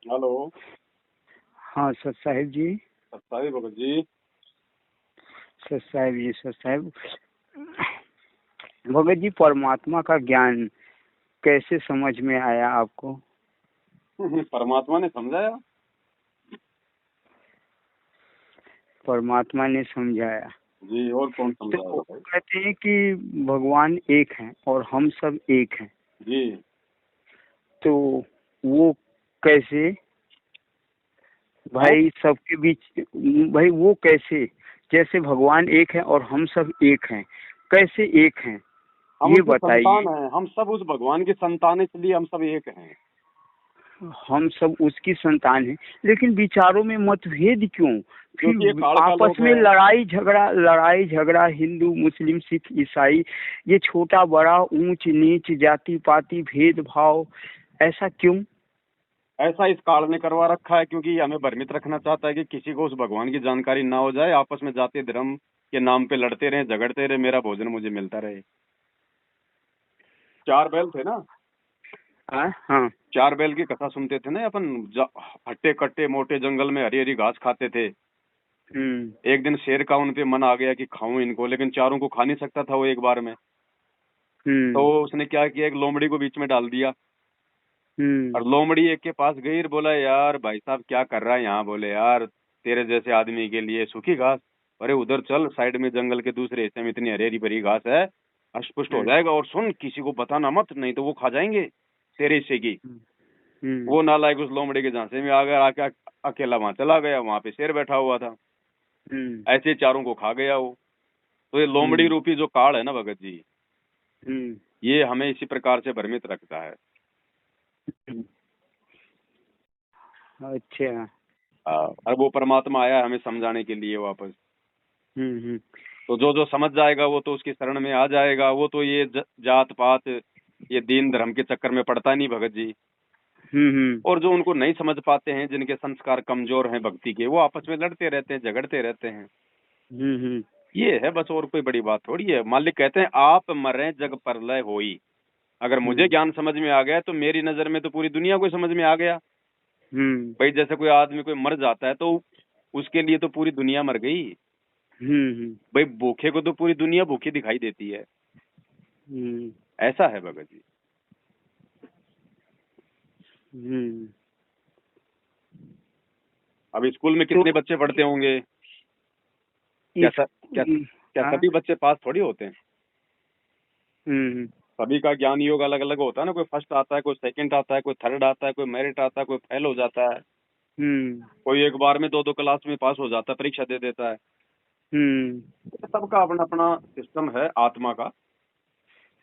Hello. हाँ sir Sahib जी। सत्ताई Bhagat ji. Sir Sahib जी, sir Sahib Bhagat ji, परमात्मा का ज्ञान कैसे समझ में आया आपको? परमात्मा ने समझाया। परमात्मा ने समझाया। जी, और कौन तो समझाएगा वो भाई। कहते हैं कि भगवान एक हैं और हम सब एक हैं। जी, तो वो कैसे हाँ, भाई सबके बीच? भाई वो कैसे, जैसे भगवान एक है और हम सब एक हैं, कैसे एक हैं हम ये उसके बताइए। संतान हैं, हम सब उस भगवान की संतान हैं, इसलिए हम सब एक हैं। हम सब उसकी संतान हैं, लेकिन विचारों में मतभेद क्यों? क्योंकि ये फिर काल का आपस लोक में है। लड़ाई झगड़ा, हिंदू मुस्लिम सिख ईसाई, ये छोटा बड़ा ऊंच नीच जाति पाति भेदभाव, ऐसा क्यों? ऐसा इस काल ने करवा रखा है क्योंकि ये हमें भ्रमित रखना चाहता है कि किसी को उस भगवान की जानकारी ना हो जाए, आपस में जाति धर्म के नाम पे लड़ते रहे, झगड़ते रहे, मेरा भोजन मुझे मिलता रहे। चार बैल थे ना। हाँ। चार बैल की कथा सुनते थे ना अपन। हट्टे कट्टे मोटे जंगल में हरी हरी घास खाते थे। हम्म। एक दिन शेर का उन पे मन आ गया कि खाऊं इनको, लेकिन चारों को खा नहीं सकता था वो एक बार में। तो हम्म। उसने क्या किया, एक लोमड़ी को बीच में डाल दिया। हम्म। और लोमड़ी एक के पास गई और बोला, यार भाई साहब क्या कर रहा है यहाँ। बोले, यार तेरे जैसे आदमी के लिए सूखी घास। अरे उधर चल, साइड में जंगल के दूसरे हिस्से में इतनी हरी हरी भरी घास है, अष्टपुष्ट हो हम्म। जाएगा। और सुन, किसी को बताना मत, नहीं तो वो खा जाएंगे तेरे हिस्से की। हम्म। वो नालायक उस लोमड़ी के झांसे में आ गया, आके अकेला वहां चला गया। वहां पे शेर बैठा हुआ था। हम्म। ऐसे चारों को खा गया वो। तो ये लोमड़ी हम्म। रूपी जो काल है ना भगत जी, हम्म। ये हमें इसी प्रकार से भ्रमित रखता है। हम्म। अच्छा। और वो परमात्मा आया हमें समझाने के लिए वापस। हम्म। तो जो जो समझ जाएगा वो तो उसकी शरण में आ जाएगा। वो तो ये जात पात, ये दीन धर्म के चक्कर में पड़ता नहीं भगत जी। हम्म। और जो उनको नहीं समझ पाते हैं, जिनके संस्कार कमजोर हैं भक्ति के, वो आपस में लड़ते रहते हैं, झगड़ते रहते हैं। हम्म। ये है बस, और कोई बड़ी बात थोड़ी है। मालिक कहते हैं, आप मरे जग प्रलय होई। अगर मुझे हम्म। ज्ञान समझ में आ गया तो मेरी नजर में तो पूरी दुनिया को समझ में आ गया। हम्म। भाई जैसे कोई आदमी कोई मर जाता है तो उसके लिए तो पूरी दुनिया मर गई। हम्म। भाई भूखे को तो पूरी दुनिया भूखी दिखाई देती है। हम्म। ऐसा है भगत जी। हम्म। अब स्कूल में तो कितने बच्चे पढ़ते होंगे? क्या इस स, क्या क्या हाँ। सभी बच्चे पास थोड़ी होते हैं? हम्म। सभी का ज्ञान योग अलग अलग होता है ना। कोई फर्स्ट आता है, कोई सेकंड आता है, कोई थर्ड आता है, कोई मेरिट आता है, कोई फेल हो जाता है। हम्म। कोई एक बार में दो दो क्लास में पास हो जाता है, परीक्षा दे देता है। हम्म। सबका अपना अपना सिस्टम है आत्मा का।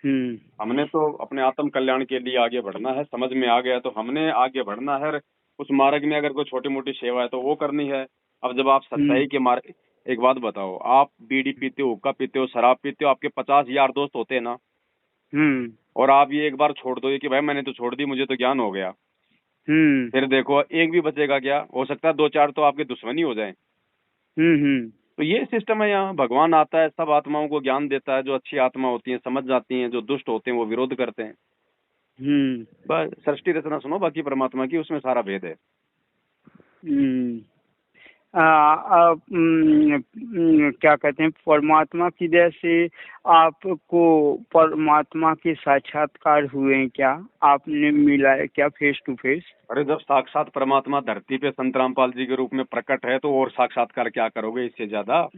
हम्म। हमने तो अपने आत्म कल्याण के लिए आगे बढ़ना है। समझ में आ गया तो हमने आगे बढ़ना है। उस मार्ग में अगर कोई छोटी मोटी सेवा है तो वो करनी है। अब जब आप हम्म। सच्चाई के मार्ग, एक बात बताओ, आप बीड़ी पीते हो, हुक्का पीते हो, शराब पीते हो, आपके 50 यार दोस्त होते हैं ना। हम्म। और आप ये एक बार छोड़ दो ये कि भाई मैंने तो छोड़ दी, मुझे तो ज्ञान हो गया। हम्म। फिर देखो एक भी बचेगा क्या? हो सकता है दो चार तो आपके दुश्मनी हो जाए। हम्म। तो ये सिस्टम है यहाँ। भगवान आता है, सब आत्माओं को ज्ञान देता है। जो अच्छी आत्मा होती है समझ जाती हैं, जो दुष्ट होते हैं वो विरोध करते हैं। हम्म। बस सृष्टि रचना सुनो बाकी परमात्मा की, उसमें सारा भेद है। हम्म। क्या कहते हैं, परमात्मा की दया से आपको परमात्मा के साक्षात्कार हुए हैं क्या? आपने मिला है क्या फेस टू फेस? अरे जब साक्षात परमात्मा धरती पे संत रामपाल जी के रूप में प्रकट है तो और साक्षात्कार क्या करोगे इससे ज्यादा?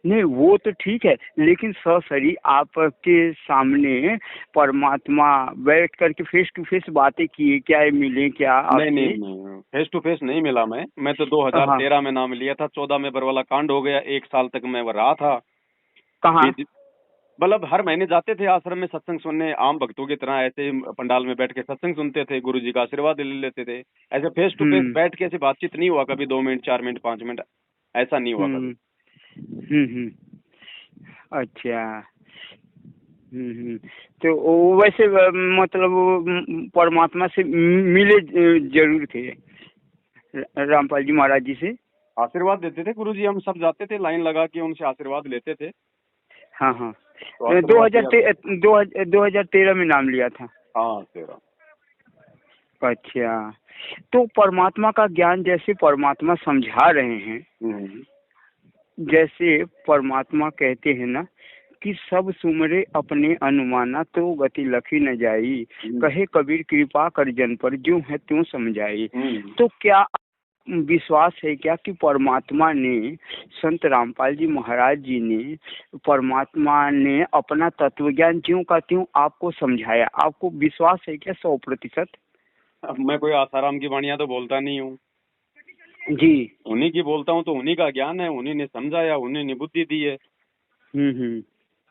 नहीं वो तो ठीक है, लेकिन सशरीर आपके सामने परमात्मा बैठ करके फेस टू फेस बातें किए क्या? मिले क्या नहीं नहीं आपसे? नहीं, फेस टू फेस नहीं मिला। मैं तो हाँ। 2013 में नाम लिया था, 14 में बरवाला कांड हो गया, 1 साल तक मैं वो रहा था। कहाँ? बीच मतलब हर महीने जाते थे आश्रम में सत्संग सुनने, आम भक्तों की तरह ऐसे ही पंडाल में बैठ के सत्संग सुनते थे, गुरु जी का आशीर्वाद ले लेते थे। ऐसे फेस टू फेस हम्म। बैठ के ऐसे बातचीत नहीं हुआ कभी, 2 मिनट 4 मिनट 5 मिनट, ऐसा नहीं हुआ कभी। हम्म। हम्म। अच्छा। हम्म। तो वो वैसे मतलब वो, परमात्मा से मिले जरूर थे रामपाल जी महाराज जी से? आशीर्वाद देते थे गुरु जी, हम सब जाते थे लाइन लगा के उनसे आशीर्वाद लेते थे। हाँ हाँ। तो आशीर्वाद दिया था। 2013 में नाम लिया था। हाँ तेरा। अच्छा। तो परमात्मा का ज्ञान जैसे परमात्मा समझा रहे हैं, जैसे परमात्मा कहते हैं ना कि सब सुमरे अपने अनुमाना तो गति लखी न जाई, कहे कबीर कृपा कर जन पर ज्यों है त्यों समझाई। तो क्या विश्वास है क्या कि परमात्मा ने, संत रामपाल जी महाराज जी ने, परमात्मा ने अपना तत्वज्ञान ज्यों का त्यों आपको समझाया? आपको विश्वास है क्या 100%? अब मैं कोई आसाराम की वाणियां तो बोलता नहीं हूँ जी। उन्हीं की बोलता हूँ, तो उन्हीं का ज्ञान है, उन्हीं ने समझाया, उन्हीं ने बुद्धि दी है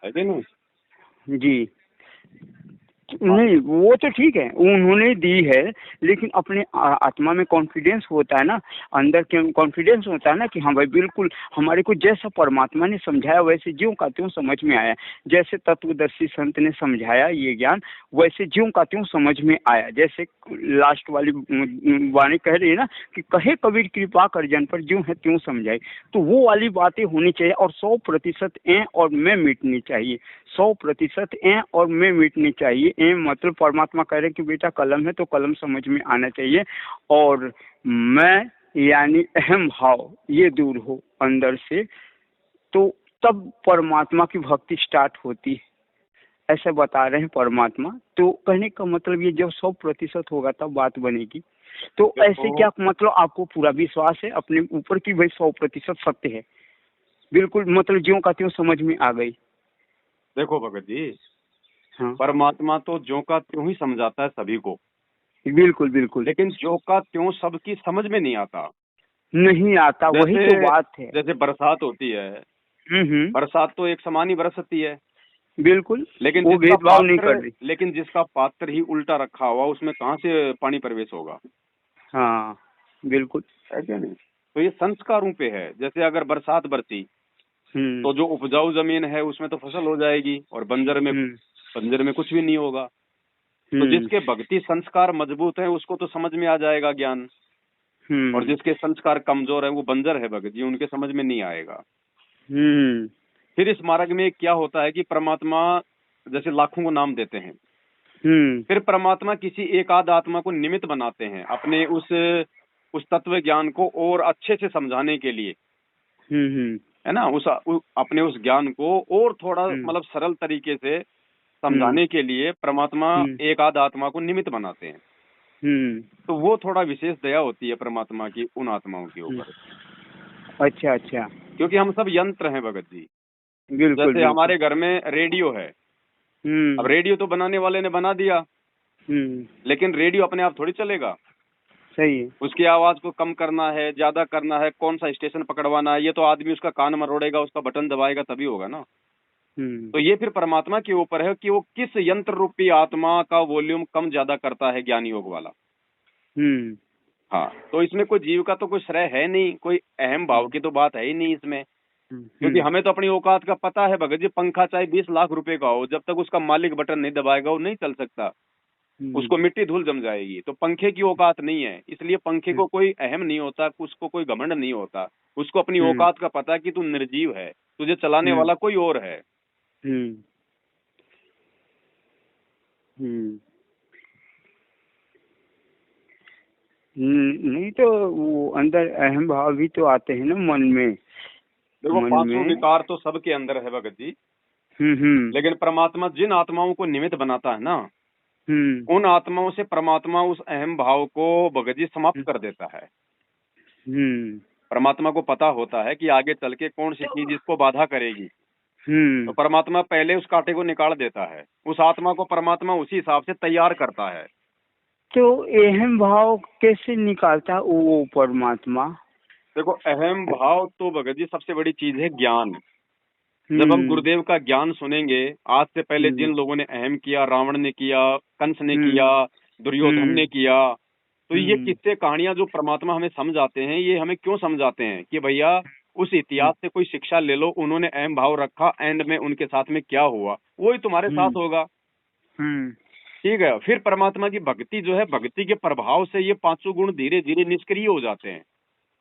है कि नहीं? जी। नहीं, वो तो ठीक है, उन्होंने दी है, लेकिन अपने आत्मा में कॉन्फिडेंस होता है ना, अंदर के कॉन्फिडेंस होता है ना कि हाँ भाई बिल्कुल हमारे को जैसा परमात्मा ने समझाया वैसे ज्यों का त्यों समझ में आया। जैसे तत्वदर्शी संत ने समझाया ये ज्ञान, वैसे ज्यों का त्यों समझ में आया। जैसे लास्ट वाली वाणी कह रही है ना कि कहे कबीर कृपा कर जन पर ज्यों है त्यों समझाए, तो वो वाली बातें होनी चाहिए और 100% ए और मैं मिटनी चाहिए। 100% ए और मैं मिटनी चाहिए। ए मतलब परमात्मा कह रहे हैं कि बेटा कलम है तो कलम समझ में आना चाहिए, और मैं यानी अहम भाव ये दूर हो अंदर से, तो तब परमात्मा की भक्ति स्टार्ट होती है, ऐसे बता रहे हैं परमात्मा। तो कहने का मतलब ये जब 100% होगा तब बात बनेगी। तो ऐसे क्या मतलब आपको पूरा विश्वास है अपने ऊपर की भाई 100% सत्य है? बिल्कुल मतलब ज्यों का त्यों समझ में आ गई। देखो भगत जी, हाँ परमात्मा तो ज्यों का त्यों ही समझाता है सभी को, बिल्कुल बिल्कुल। लेकिन ज्यों का त्यों सबकी समझ में नहीं आता। नहीं आता, वही तो जैसे बात है। जैसे बरसात होती है, हम्म। बरसात तो एक समान ही बरसती है, बिल्कुल, वो भेदभाव नहीं कर रही। लेकिन जिसका पात्र ही उल्टा रखा हुआ, उसमें कहाँ से पानी प्रवेश होगा? हाँ बिल्कुल। है क्या नहीं? तो ये संस्कारों पे है। जैसे अगर बरसात बरसी हम्म तो जो उपजाऊ जमीन है उसमें तो फसल हो जाएगी, और बंजर में कुछ भी नहीं होगा। तो हम्म जिसके भक्ति संस्कार मजबूत है उसको तो समझ में आ जाएगा ज्ञान, और हम्म जिसके संस्कार कमजोर है वो बंजर है भगत जी, उनके समझ में नहीं आएगा। हम्म फिर इस मार्ग में क्या होता है कि परमात्मा जैसे लाखों को नाम देते हैं, हम्म फिर परमात्मा किसी एक आध आत्मा को निमित्त बनाते हैं अपने उस तत्व ज्ञान को और अच्छे से समझाने के लिए, हम्म है ना? अपने उस ज्ञान को और थोड़ा हम्म मतलब सरल तरीके से हम्म समझाने के लिए परमात्मा हम्म एक आध आत्मा को निमित्त बनाते हैं। हम्म तो वो थोड़ा विशेष दया होती है परमात्मा की उन आत्माओं के हम्म। ऊपर, अच्छा अच्छा। क्योंकि हम सब यंत्र हैं भगत जी। बिल्कुल जैसे बिल्कुल। हमारे घर में रेडियो है, अब हम्म रेडियो तो बनाने वाले ने बना दिया, हम्म। लेकिन रेडियो अपने आप थोड़ी चलेगा। सही है। उसकी आवाज को कम करना है, ज्यादा करना है, कौन सा स्टेशन पकड़वाना है, ये तो आदमी उसका कान मरोड़ेगा, उसका बटन दबाएगा तभी होगा ना। हम्म तो ये फिर परमात्मा के ऊपर है कि वो किस यंत्र रूपी आत्मा का वॉल्यूम कम ज्यादा करता है, ज्ञान योग वाला। हम्म हाँ, तो इसमें कोई जीव का तो कोई श्रेय है नहीं, कोई अहम भाव की तो बात है ही नहीं इसमें, क्योंकि हमें तो अपनी औकात का पता है भगत जी। पंखा चाहे 20 लाख रुपए का हो, जब तक उसका मालिक बटन नहीं दबाएगा वो नहीं चल सकता, उसको मिट्टी धूल जम जाएगी। तो पंखे की औकात नहीं है, इसलिए पंखे को कोई अहम नहीं होता, उसको कोई घमंड नहीं होता। उसको अपनी औकात का पता है कि तू निर्जीव है, तुझे चलाने वाला कोई और है। हम्म हम्म। नहीं तो वो अंदर अहम भाव भी तो आते हैं ना मन में। देखो, मन पांचों में। विकार तो सबके अंदर है भगत जी, हम्म। लेकिन परमात्मा जिन आत्माओं को निमित्त बनाता है ना, हम्म उन आत्माओं से परमात्मा उस अहम भाव को भगत जी समाप्त कर देता है। हम्म परमात्मा को पता होता है कि आगे चल के कौन सी चीज इसको बाधा करेगी, तो हम्म। परमात्मा पहले उस कांटे को निकाल देता है। उस आत्मा को परमात्मा उसी हिसाब से तैयार करता है। तो अहम भाव कैसे निकालता वो परमात्मा? देखो, अहम भाव तो भगत जी सबसे बड़ी चीज है ज्ञान। जब हम हम्म गुरुदेव का ज्ञान सुनेंगे, आज से पहले हम्म जिन लोगों ने अहम किया, रावण ने किया, कंस ने किया, हम्म दुर्योधन हम्म ने किया, तो ये हम्म किस्से कहानियां जो परमात्मा हमें समझाते हैं, ये हमें क्यों समझाते हैं कि भैया उस इतिहास से कोई शिक्षा ले लो। उन्होंने अहम भाव रखा, एंड में उनके साथ में क्या हुआ वही तुम्हारे साथ हम्म होगा। हम्म ठीक है, फिर परमात्मा की भक्ति जो है, भक्ति के प्रभाव से ये पांचों गुण धीरे धीरे निष्क्रिय हो जाते हैं।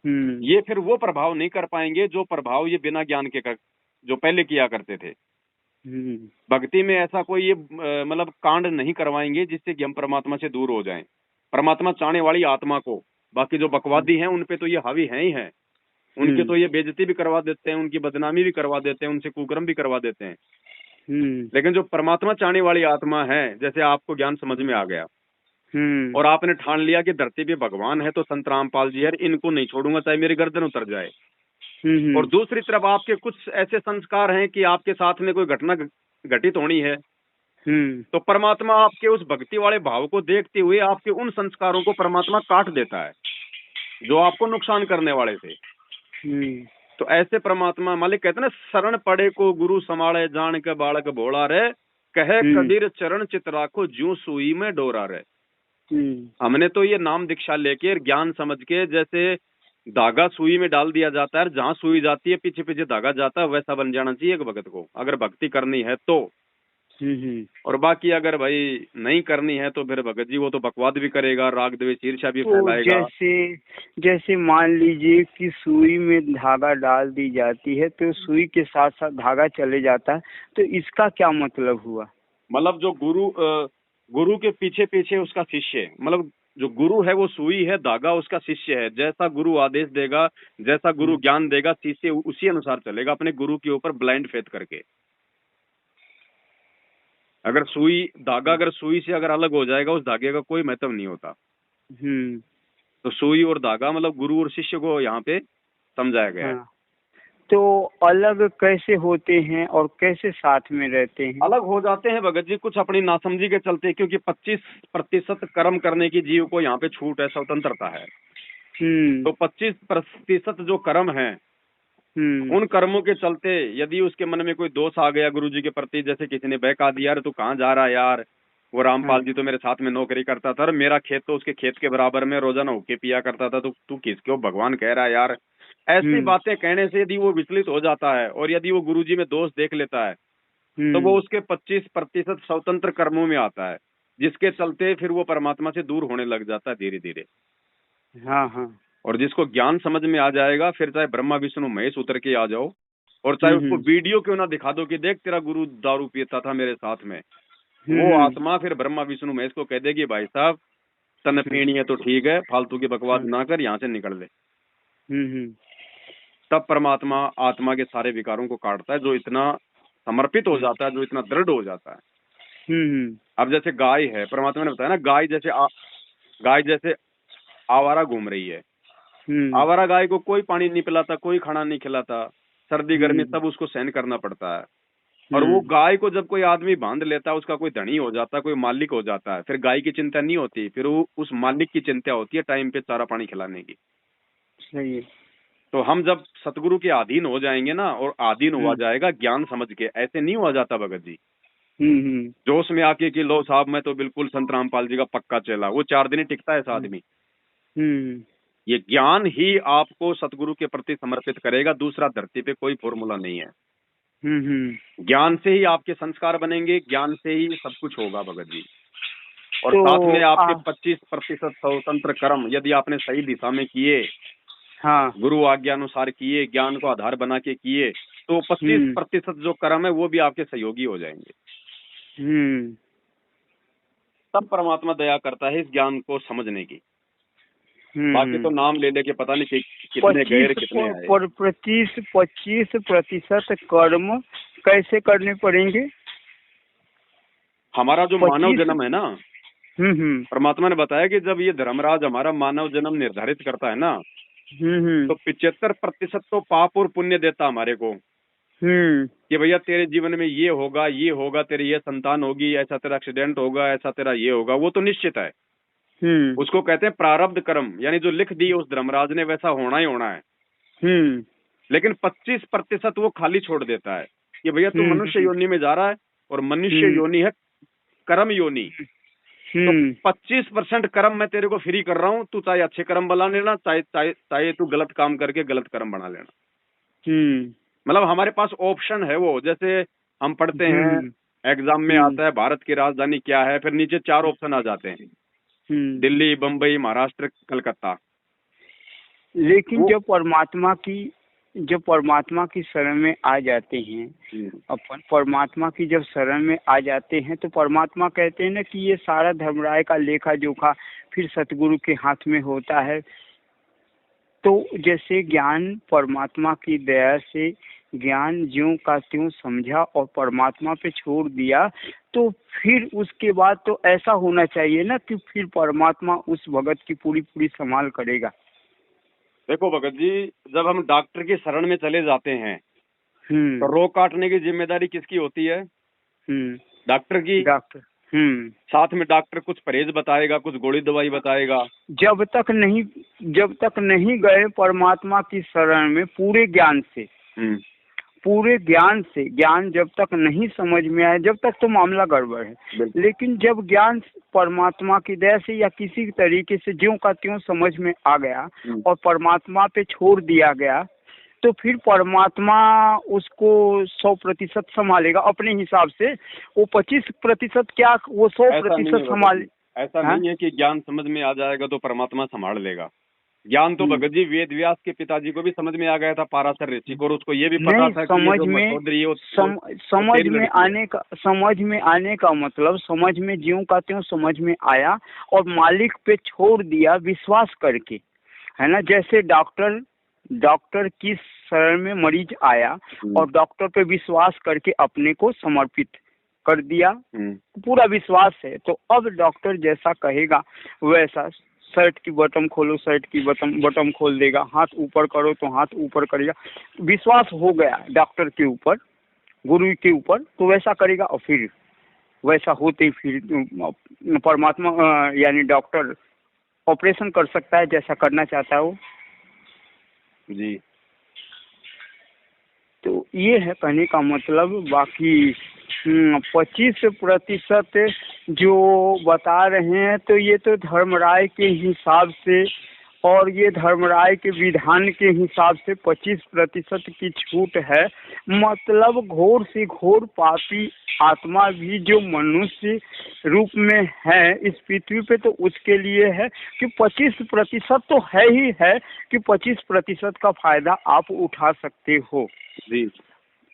हम्म ये फिर वो प्रभाव नहीं कर पाएंगे जो प्रभाव ये बिना ज्ञान के जो पहले किया करते थे। भक्ति में ऐसा कोई ये मतलब कांड नहीं करवाएंगे जिससे कि हम परमात्मा से दूर हो जाएं। परमात्मा चाहने वाली आत्मा को। बाकी जो बकवादी हैं उन पे तो ये हावी हैं ही हैं, उनके तो ये बेइज्जती भी करवा देते हैं, उनकी बदनामी भी करवा देते हैं, उनसे कुकर्म भी करवा देते हैं। लेकिन जो परमात्मा चाहने वाली आत्मा है, जैसे आपको ज्ञान समझ में आ गया और आपने ठान लिया कि धरती पे भगवान है, तो संत रामपाल जी है, इनको नहीं छोड़ूंगा चाहे मेरी गर्दन उतर जाए। और दूसरी तरफ आपके कुछ ऐसे संस्कार हैं कि आपके साथ में कोई घटना घटित होनी है, तो परमात्मा आपके उस भक्ति वाले भाव को देखते हुए आपके उन संस्कारों को परमात्मा काट देता है जो आपको नुकसान करने वाले थे। तो ऐसे परमात्मा मालिक कहते ना, शरण पड़े को गुरु समाड़े, जान के बालक भोला रे, कहे कबीर चरण चित राखो, ज्यों सुई में डोरा रे। हमने तो ये नाम दीक्षा लेके ज्ञान समझ के, जैसे धागा सुई में डाल दिया जाता है, जहां सुई जाती है पीछे पीछे धागा जाता है, वैसा बन जाना चाहिए एक भगत को, अगर भक्ति करनी है तो। और बाकी अगर भाई नहीं करनी है तो फिर भगत जी वो तो बकवाद भी करेगा, राग द्वेष ईर्ष्या भी फैलाएगा। जैसे मान लीजिए कि सुई में धागा डाल दी जाती है तो सुई के साथ साथ धागा चले जाता है, तो इसका क्या मतलब हुआ? मतलब जो गुरु के पीछे पीछे उसका शिष्य, मतलब जो गुरु है वो सुई है, धागा उसका शिष्य है। जैसा गुरु आदेश देगा, जैसा गुरु ज्ञान देगा, शिष्य उसी अनुसार चलेगा, अपने गुरु के ऊपर ब्लाइंड फेथ करके। अगर सुई से अगर अलग हो जाएगा, उस धागे का कोई महत्व नहीं होता। तो सुई और धागा मतलब गुरु और शिष्य को यहाँ पे समझाया गया है। तो अलग कैसे होते हैं और कैसे साथ में रहते हैं? अलग हो जाते हैं भगत जी कुछ अपनी नासमझी के चलते, क्योंकि 25% कर्म करने की जीव को यहाँ पे छूट है, स्वतंत्रता है। तो 25% जो कर्म है, उन कर्मों के चलते यदि उसके मन में कोई दोष आ गया गुरु जी के प्रति, जैसे किसी ने बहका दिया, यार तू कहाँ जा रहा है यार, वो रामपाल जी तो मेरे साथ में नौकरी करता था और मेरा खेत तो उसके खेत के बराबर में, रोजाना होके पिया करता था, तो तू किसको भगवान कह रहा है यार। ऐसी बातें कहने से यदि वो विचलित हो जाता है और यदि वो गुरुजी में दोष देख लेता है, तो वो उसके 25% स्वतंत्र कर्मों में आता है, जिसके चलते फिर वो परमात्मा से दूर होने लग जाता है धीरे धीरे। और जिसको ज्ञान समझ में आ जाएगा, फिर चाहे ब्रह्मा विष्णु महेश उतर के आ जाओ और चाहे उसको वीडियो क्यों ना दिखा दो कि देख तेरा गुरु दारू पीता था मेरे साथ में, वो आत्मा फिर ब्रह्मा विष्णु महेश को कह देगी, भाई साहब तन पीनी है तो ठीक है, फालतू की बकवास ना कर, यहाँ से निकल ले। तब परमात्मा आत्मा के सारे विकारों को काटता है, जो इतना समर्पित हो जाता है, जो इतना दृढ़ हो जाता है। अब जैसे गाय है, परमात्मा ने बताया ना, गाय जैसे आवारा घूम रही है। आवारा गाय को कोई पानी नहीं पिलाता, कोई खाना नहीं खिलाता, सर्दी गर्मी सब उसको सहन करना पड़ता है। और वो गाय को जब कोई आदमी बांध लेता है, उसका कोई धनी हो जाता है, कोई मालिक हो जाता है, फिर गाय की चिंता नहीं होती, फिर वो उस मालिक की चिंता होती है टाइम पे चारा पानी खिलाने की। सही है। तो हम जब सतगुरु के अधीन हो जाएंगे ना, और अधीन हुआ जाएगा ज्ञान समझ के, ऐसे नहीं हुआ जाता भगत जी जोश में आके कि लो साहब मैं तो बिल्कुल संत रामपाल जी का पक्का चेला, वो 4 दिन ही टिकता है ऐसा आदमी। ये ज्ञान ही आपको सतगुरु के प्रति समर्पित करेगा, दूसरा धरती पे कोई फॉर्मूला नहीं है। ज्ञान से ही आपके संस्कार बनेंगे, ज्ञान से ही सब कुछ होगा भगत जी। और तो साथ में आपके 25% स्वतंत्र कर्म यदि आपने सही दिशा में किए, गुरु आज्ञा अनुसार किए, ज्ञान को आधार बना के किए, तो 25% जो कर्म है वो भी आपके सहयोगी हो जाएंगे। तब परमात्मा दया करता है इस ज्ञान को समझने की। बाकी तो नाम ले लेके पता नहीं कितने गैर कितने आए। 25% कर्म कैसे करने पड़ेंगे? हमारा जो मानव जन्म है ना, परमात्मा ने बताया कि जब ये धर्मराज हमारा मानव जन्म निर्धारित करता है ना, तो 75% तो पाप और पुण्य देता हमारे को कि भैया तेरे जीवन में ये होगा, तेरी ये संतान होगी, ऐसा तेरा एक्सीडेंट होगा, ऐसा तेरा ये होगा, वो तो निश्चित है। उसको कहते हैं प्रारब्ध कर्म, यानी जो लिख दी उस धर्मराज ने वैसा होना ही होना है। लेकिन 25% वो खाली छोड़ देता है कि भैया तू मनुष्य योनि में जा रहा है, और मनुष्य योनि है कर्म योनि, तो 25% कर्म मैं तेरे को फ्री कर रहा हूँ, तू चाहे अच्छे कर्म बना लेना, चाहे तू गलत काम करके गलत कर्म बना लेना। मतलब हमारे पास ऑप्शन है वो, जैसे हम पढ़ते हैं एग्जाम में आता है भारत की राजधानी क्या है, फिर नीचे 4 ऑप्शन आ जाते हैं, दिल्ली, बम्बई, महाराष्ट्र, कलकत्ता। लेकिन जो परमात्मा की जब परमात्मा की शरण में आ जाते हैं, अपन परमात्मा की जब शरण में आ जाते हैं तो परमात्मा कहते हैं ना कि ये सारा धर्मराय का लेखा जोखा फिर सतगुरु के हाथ में होता है। तो जैसे ज्ञान परमात्मा की दया से ज्ञान ज्यों का त्यों समझा और परमात्मा पे छोड़ दिया, तो फिर उसके बाद तो ऐसा होना चाहिए ना कि फिर परमात्मा उस भगत की पूरी पूरी संभाल करेगा। देखो भगत जी, जब हम डॉक्टर की शरण में चले जाते हैं तो रोग काटने की जिम्मेदारी किसकी होती है? डॉक्टर की। डॉक्टर साथ में डॉक्टर कुछ परहेज बताएगा, कुछ गोली दवाई बताएगा। जब तक नहीं गए परमात्मा की शरण में पूरे ज्ञान से, ज्ञान जब तक नहीं समझ में आए जब तक तो मामला गड़बड़ है। लेकिन जब ज्ञान परमात्मा की दया से या किसी तरीके से ज्यों का त्यों समझ में आ गया और परमात्मा पे छोड़ दिया गया, तो फिर परमात्मा उसको 100% संभालेगा अपने हिसाब से। वो 25% क्या वो 100% संभाले? ऐसा नहीं है कि ज्ञान समझ में आ जाएगा तो परमात्मा संभाल लेगा। ज्ञान तो भगत जी वेद व्यास के पिताजी को भी समझ में आ गया था, पाराशर ऋषि को, और उसको ये भी पता था समझ में आने का मतलब समझ में ज्यों का त्यों समझ में आया और मालिक पे छोड़ दिया विश्वास करके, है ना। जैसे डॉक्टर की शरण में मरीज आया और डॉक्टर पे विश्वास करके अपने को समर्पित कर दिया, पूरा विश्वास है, तो अब डॉक्टर जैसा कहेगा वैसा, शर्ट की बटन खोलो, शर्ट की बटन खोल देगा, हाथ ऊपर करो तो हाथ ऊपर करेगा। विश्वास हो गया डॉक्टर के ऊपर, गुरु के ऊपर, तो वैसा करेगा। और फिर वैसा होते फिर परमात्मा यानी डॉक्टर ऑपरेशन कर सकता है जैसा करना चाहता है वो जी। तो ये है कहने का मतलब। बाकी 25% जो बता रहे हैं तो ये तो धर्मराय के हिसाब से और ये धर्मराय के विधान के हिसाब से 25% की छूट है। मतलब घोर से घोर पापी आत्मा भी जो मनुष्य रूप में है इस पृथ्वी पे, तो उसके लिए है कि 25% तो है ही है कि 25% का फायदा आप उठा सकते हो जी।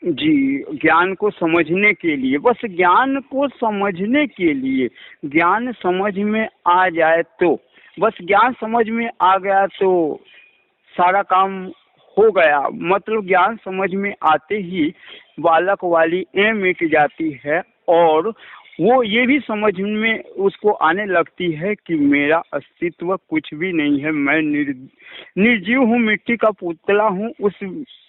ज्ञान को समझने के लिए, बस ज्ञान को समझने के लिए, ज्ञान समझ में आ जाए तो, बस ज्ञान समझ में आ गया तो सारा काम हो गया। मतलब ज्ञान समझ में आते ही बालक वाली मिट जाती है और वो ये भी समझ में उसको आने लगती है कि मेरा अस्तित्व कुछ भी नहीं है, मैं निर्जीव हूँ, मिट्टी का पुतला हूँ, उस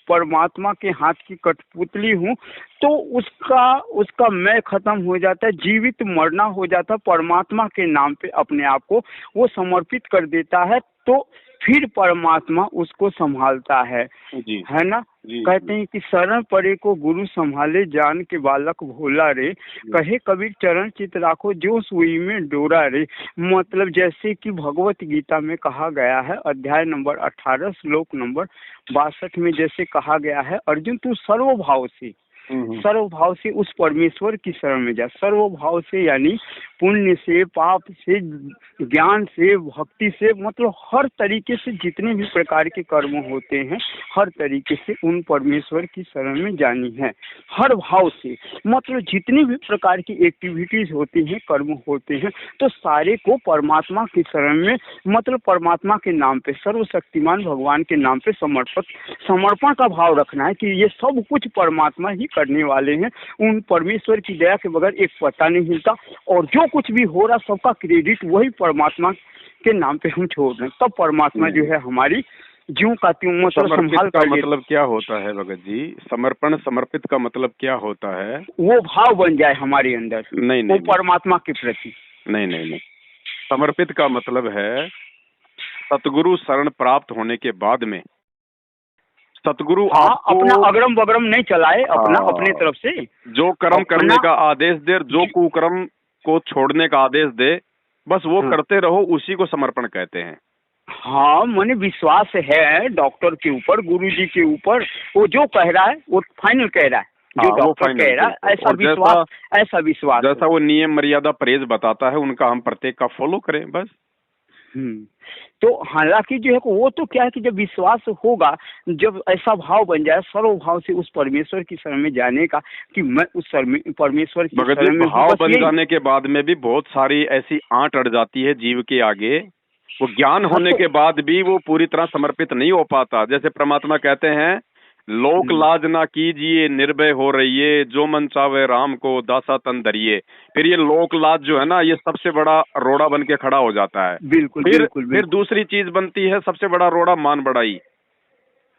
परमात्मा के हाथ की कठपुतली हूँ। तो उसका मैं खत्म हो जाता है, जीवित मरना हो जाता है। परमात्मा के नाम पे अपने आप को वो समर्पित कर देता है, तो फिर परमात्मा उसको संभालता है है ना। कहते हैं कि शरण पड़े को गुरु संभाले, जान के बालक भोला रे, कहे कबीर चरण चित राखो, जो सुई में डोरा रे। मतलब जैसे कि भगवत गीता में कहा गया है, अध्याय नंबर 18 श्लोक नंबर 62 में जैसे कहा गया है, अर्जुन तू सर्वभाव से उस परमेश्वर की शरण में जा। सर्वभाव से यानी पुण्य से, पाप से, ज्ञान से, भक्ति से, मतलब हर तरीके से जितने भी प्रकार के कर्म होते हैं हर तरीके से उन परमेश्वर की शरण में जानी है। हर भाव से मतलब जितनी भी प्रकार की एक्टिविटीज होती हैं, कर्म होते हैं, तो सारे को परमात्मा की शरण में, मतलब परमात्मा के नाम पे, सर्वशक्तिमान भगवान के नाम पे समर्पण का भाव रखना है कि ये सब कुछ परमात्मा ही करने वाले हैं। उन परमेश्वर की दया के बगैर एक पता नहीं हिलता, और जो कुछ भी हो रहा सबका क्रेडिट वही परमात्मा के नाम पे हम छोड़ रहे हैं। तब परमात्मा जो है हमारी ज्यों का त्यों मतलब संभाल कर। मतलब क्या होता है भगत जी? समर्पण, समर्पित का मतलब क्या होता है? वो भाव बन जाए हमारे अंदर, नहीं, वो परमात्मा के प्रति। नहीं। समर्पित का मतलब है सतगुरु शरण प्राप्त होने के बाद में सतगुरु आपको अपना अगरम बगरम नहीं चलाए, अपने तरफ से जो कर्म करने का आदेश दे, जो कुकर्म को छोड़ने का आदेश दे, बस वो करते रहो, उसी को समर्पण कहते हैं। हाँ, मैंने विश्वास है डॉक्टर के ऊपर, गुरुजी के ऊपर, वो जो कह रहा है वो फाइनल कह रहा है, जो डॉक्टर कह रहा है, ऐसा विश्वास जैसा वो नियम मर्यादा परहेज बताता है उनका हम प्रत्येक का फॉलो करें बस। हम्म। तो हालांकि जो है वो तो क्या है कि जब विश्वास होगा, जब ऐसा भाव बन जाए सर्व भाव से उस परमेश्वर की शरण में जाने का कि मैं उस परमेश्वर की भगत जी, शरण में हूँ, भाव बस बन यही। जाने के बाद में भी बहुत सारी ऐसी आंट अड़ जाती है जीव के आगे। वो ज्ञान हाँ होने तो के बाद भी वो पूरी तरह समर्पित नहीं हो पाता। जैसे परमात्मा कहते हैं, लोक हम्म, लाज ना कीजिए, निर्भय हो रहिए, जो मन चावे राम को दासा तन धरिए। फिर ये लोक लाज जो है ना, ये सबसे बड़ा रोड़ा बन के खड़ा हो जाता है। बिल्कुल फिर बिल्कुल फिर बिल्कुल। दूसरी चीज बनती है सबसे बड़ा रोड़ा, मान बढ़ाई,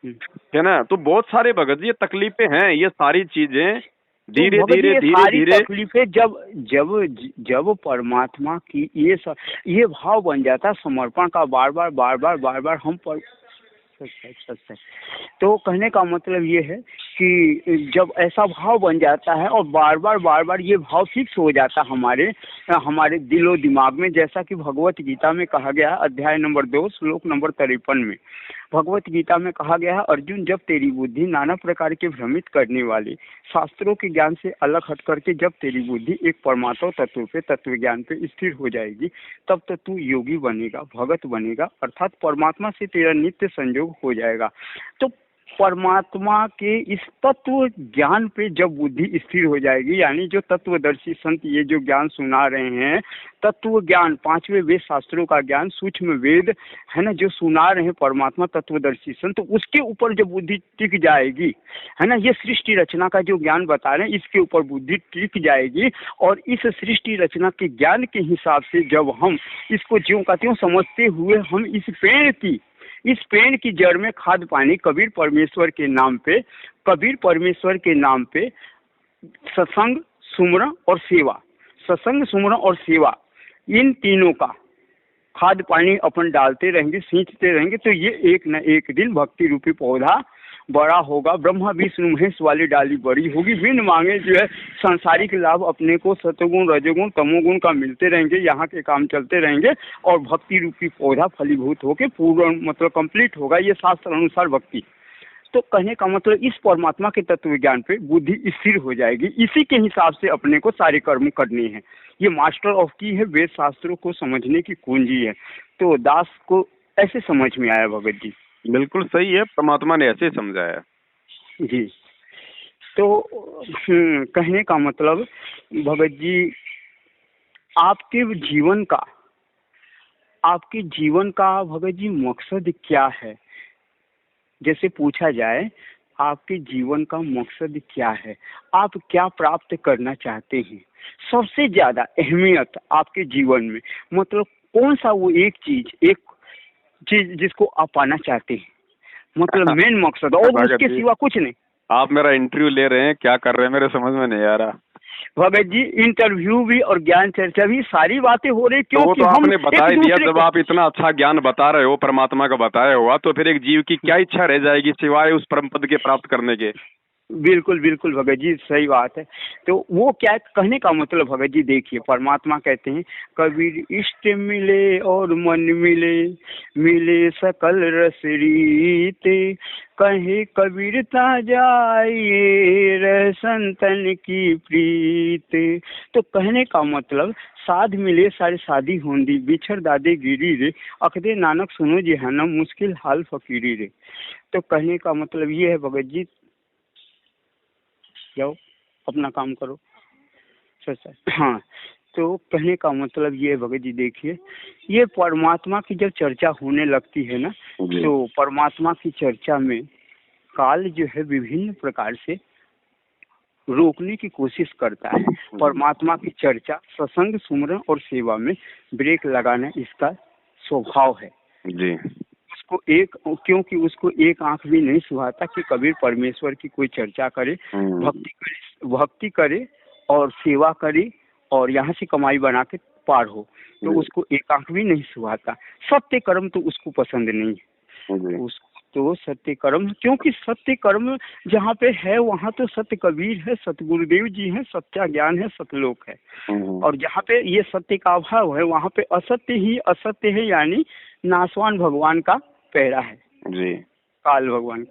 हम्म। है ना। तो बहुत सारे भगत जी ये तकलीफें हैं, ये सारी चीजें तो धीरे भगत जी धीरे ये धीरे सारी धीरे। तकलीफें जब जब जब परमात्मा की ये भाव बन जाता है समर्पण का, बार बार बार बार बार बार हम पर सच है। तो कहने का मतलब ये है कि जब ऐसा भाव बन जाता है और बार बार ये भाव फिक्स हो जाता है हमारे हमारे दिलो दिमाग में, जैसा कि भगवत गीता में कहा गया है, अध्याय नंबर 2 श्लोक नंबर 53 में भगवत गीता में कहा गया है, अर्जुन जब तेरी बुद्धि नाना प्रकार के भ्रमित करने वाले शास्त्रों के ज्ञान से अलग हट करके जब तेरी बुद्धि एक परमात्मा तत्व पे, तत्व ज्ञान पे स्थिर हो जाएगी, तब तो तू योगी बनेगा, भगत बनेगा, अर्थात परमात्मा से तेरा नित्य संयोग हो जाएगा। तो परमात्मा के इस तत्व ज्ञान पे जब बुद्धि स्थिर हो जाएगी, यानी जो तत्वदर्शी संत ये जो ज्ञान सुना रहे हैं, तत्व ज्ञान, पांचवें वेद शास्त्रों का ज्ञान, सूक्ष्म वेद है ना, जो सुना रहे हैं परमात्मा तत्वदर्शी संत, तो उसके ऊपर जब बुद्धि टिक जाएगी, है ना, ये सृष्टि रचना का जो ज्ञान बता रहे हैं इसके ऊपर बुद्धि टिक जाएगी, और इस सृष्टि रचना के ज्ञान के हिसाब से जब हम इसको ज्यों का त्यों समझते हुए हम इस पेड़ की जड़ में खाद पानी कबीर परमेश्वर के नाम पे, कबीर परमेश्वर के नाम पे सत्संग, सुमरन और सेवा, सत्संग, सुमरन और सेवा, इन तीनों का खाद पानी अपन डालते रहेंगे, सींचते रहेंगे, तो ये एक न एक दिन भक्ति रूपी पौधा बड़ा होगा, ब्रह्मा विष्णु महेश वाली डाली बड़ी होगी, बिन मांगे जो है सांसारिक लाभ अपने को सतगुण रजगुण तमोगुण का मिलते रहेंगे, यहाँ के काम चलते रहेंगे, और भक्ति रूपी पौधा फलीभूत होकर पूर्ण मतलब कंप्लीट होगा, ये शास्त्र अनुसार भक्ति। तो कहने का मतलब इस परमात्मा के तत्व ज्ञान पे बुद्धि स्थिर हो जाएगी, इसी के हिसाब से अपने को सारे कर्म करने हैं। ये मास्टर ऑफ की है, वेद शास्त्रों को समझने की कुंजी है। तो दास को ऐसे समझ में आया भगत जी। बिल्कुल सही है, परमात्मा ने ऐसे समझाया जी। तो कहने का मतलब भगत जी, आपके जीवन का भगत जी मकसद क्या है? जैसे पूछा जाए आपके जीवन का मकसद क्या है, आप क्या प्राप्त करना चाहते हैं, सबसे ज्यादा अहमियत आपके जीवन में, मतलब कौन सा वो एक चीज जिसको आप पाना चाहते हैं, मतलब मेन मकसद, और भगत उसके जी। सिवा कुछ नहीं। आप मेरा इंटरव्यू ले रहे हैं, क्या कर रहे हैं, मेरे समझ में नहीं आ रहा। भगत जी इंटरव्यू भी और ज्ञान चर्चा भी, सारी बातें हो रही, तो वो क्योंकि तो हम आपने बता ही एक दिया, दूसरे जब को। आप इतना अच्छा ज्ञान बता रहे हो, परमात्मा का बताया हुआ, तो फिर एक जीव की क्या इच्छा रह जाएगी सिवाय उस परम पद के प्राप्त करने के। बिल्कुल बिल्कुल भगत जी, सही बात है। तो वो क्या कहने का मतलब भगत जी, देखिए परमात्मा कहते हैं, कबीर इष्ट मिले और मन मिले, मिले सकल रस रीते, कहे कबीरता जाइए रह संतन की प्रीत। तो कहने का मतलब, साध मिले सारे शादी होंदी, बिछड़ दादे गिरी रे, अखदे नानक सुनो जेहानम मुश्किल हाल फकीरी रे। तो कहने का मतलब ये है भगत जी, जाओ अपना काम करो। सच है। हाँ, तो कहने का मतलब ये भगत जी, देखिए ये परमात्मा की जब चर्चा होने लगती है ना, तो परमात्मा की चर्चा में काल जो है विभिन्न प्रकार से रोकने की कोशिश करता है। परमात्मा की चर्चा, सत्संग, सुमरन और सेवा में ब्रेक लगाना इसका स्वभाव है जी। उसको क्योंकि उसको एक आंख भी नहीं सुहाता कि कबीर परमेश्वर की कोई चर्चा करे, भक्ति करे और सेवा करे और यहाँ से कमाई बना के पार हो, तो उसको एक आंख भी नहीं सुहाता। सत्य कर्म तो उसको पसंद नहीं है, उसको तो सत्य कर्म, क्योंकि सत्य कर्म जहाँ पे है वहाँ तो सत्य कबीर है, सतगुरुदेव जी हैं, सत्या ज्ञान है, सतलोक है। और जहाँ पे ये सत्य का अभाव है वहाँ पे असत्य ही असत्य है, यानी नासवान भगवान का पैरा है जी। काल भगवान।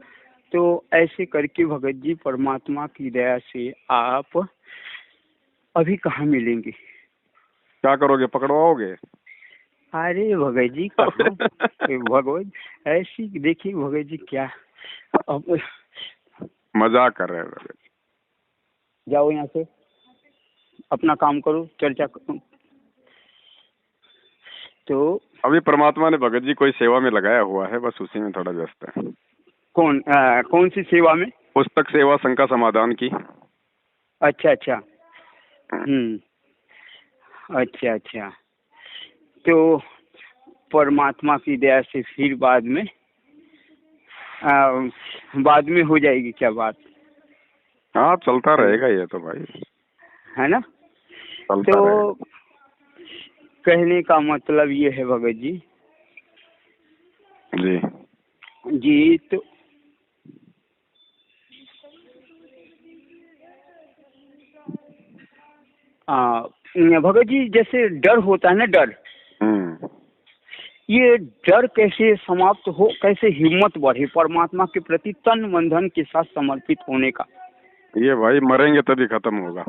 तो ऐसे करके भगत जी परमात्मा की दया से आप अभी कहाँ मिलेंगे? क्या करोगे, पकड़वाओगे? अरे भगत जी कहाँ भगवत ऐसी देखिए भगत जी क्या अब मजाक कर रहे हैं भगत। जाओ यहाँ से, अपना काम करो, चर्चा करो। तो अभी परमात्मा ने भगत जी कोई सेवा में लगाया हुआ है, बस उसी में थोड़ा व्यस्त है। कौन सी सेवा में? पुस्तक सेवा शंका समाधान की। अच्छा अच्छा। अच्छा अच्छा। तो परमात्मा की दया से फिर बाद में हो जाएगी क्या बात? हाँ चलता रहेगा ये तो भाई, है ना? चलता तो रहेगा। कहने का मतलब ये है भगत जी जी जी। तो भगत जी जैसे डर होता है ना, डर, ये डर कैसे समाप्त हो, कैसे हिम्मत बढ़े परमात्मा के प्रति तन मन धन के साथ समर्पित होने का? ये भाई मरेंगे तभी खत्म होगा।